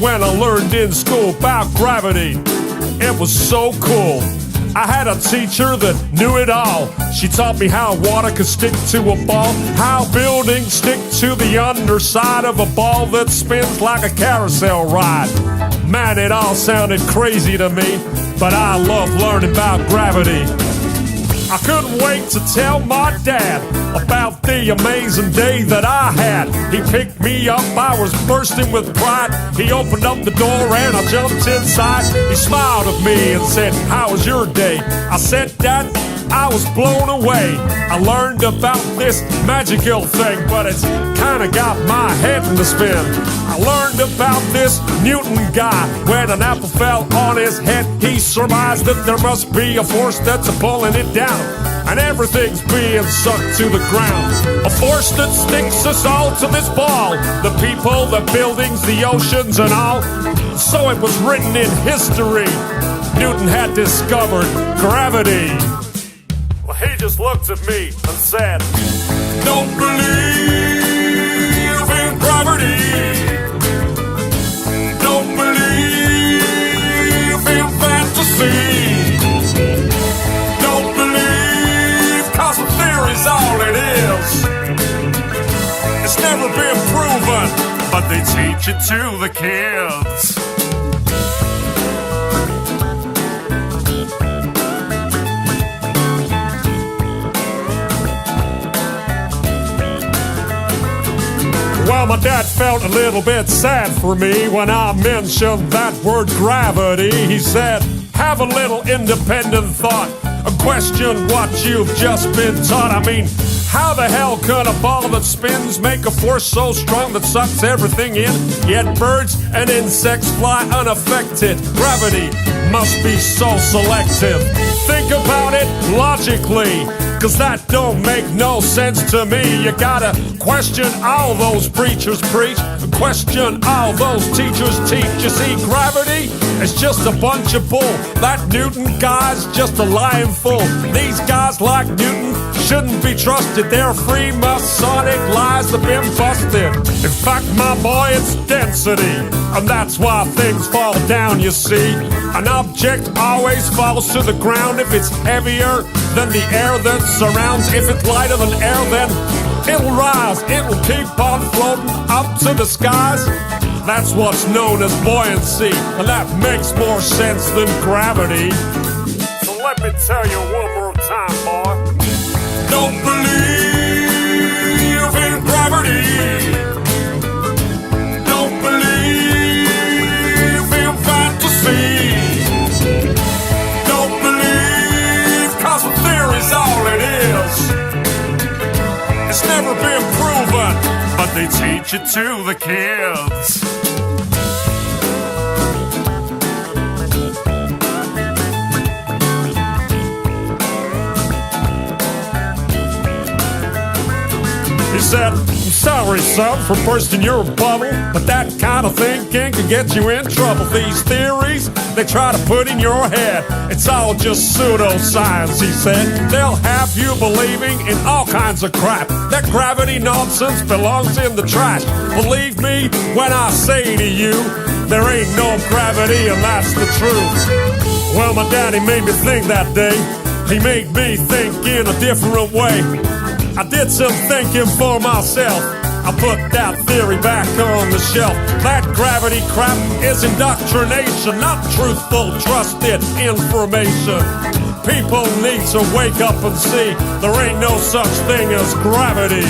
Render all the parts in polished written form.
when I learned in school about gravity. It was so cool. I had a teacher that knew it all. She taught me how water could stick to a ball, how buildings stick to the underside of a ball that spins like a carousel ride. Man, it all sounded crazy to me, but I love learning about gravity. I couldn't wait to tell my dad about the amazing day that I had. He picked me up, I was bursting with pride. He opened up the door and I jumped inside. He smiled at me and said, "How was your day?" I said, "Dad, I was blown away. I learned about this magical thing, but it's kinda got my head in the spin. I learned about this Newton guy. When an apple fell on his head, he surmised that there must be a force that's pulling it down, and everything's being sucked to the ground. A force that sticks us all to this ball, the people, the buildings, the oceans and all. So it was written in history, Newton had discovered gravity." Well, he just looked at me and said, "Don't believe in gravity. Don't believe in fantasy. Don't believe, 'cause the theory's all it is. It's never been proven, but they teach it to the kids." Well, my dad felt a little bit sad for me when I mentioned that word gravity. He said, "Have a little independent thought, question what you've just been taught. I mean, how the hell could a ball that spins make a force so strong that sucks everything in? Yet birds and insects fly unaffected. Gravity must be so selective. Think about it logically, 'cause that don't make no sense to me. You gotta question all those preachers preach, question all those teachers teach. You see, gravity is just a bunch of bull. That Newton guy's just a lying fool. These guys like Newton shouldn't be trusted. They're free Masonic lies that been busted. In fact, my boy, it's density, and that's why things fall down, you see. An object always falls to the ground if it's heavier than the air that surrounds. If it's lighter than air, then it'll rise. It'll keep on floating up to the skies. That's what's known as buoyancy, and that makes more sense than gravity. So let me tell you one more time, boy. Don't believe in gravity. Don't believe in fantasy. Don't believe, 'cause the theory's all it is. It's never been proven, but they teach it to the kids. He said, "I'm sorry, son, for bursting your bubble, but that kind of thinking can get you in trouble. These theories they try to put in your head, it's all just pseudoscience," he said. "They'll have you believing in all kinds of crap. That gravity nonsense belongs in the trash. Believe me when I say to you, there ain't no gravity, and that's the truth." Well, my daddy made me think that day. He made me think in a different way. I did some thinking for myself. I put that theory back on the shelf. That gravity crap is indoctrination, not truthful, trusted information. People need to wake up and see there ain't no such thing as gravity.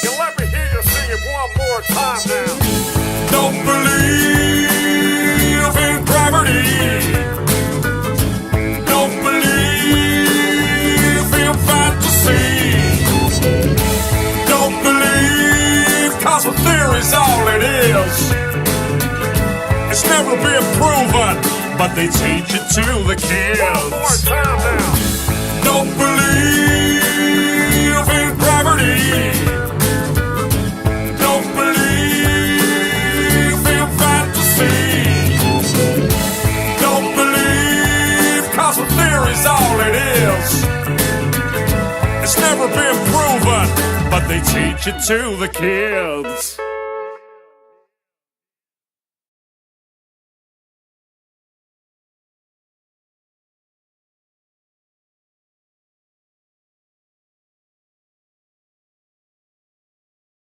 You let me hear you sing it one more time now. Don't believe in gravity. Don't believe in fantasy. Don't believe, 'cause the theory's all it is. It's never been proven, but they teach it to the kids. One more time now. Don't believe in gravity. Don't believe in fantasy. Don't believe, 'cause the theory's all it is. It's never been proven, but they teach it to the kids.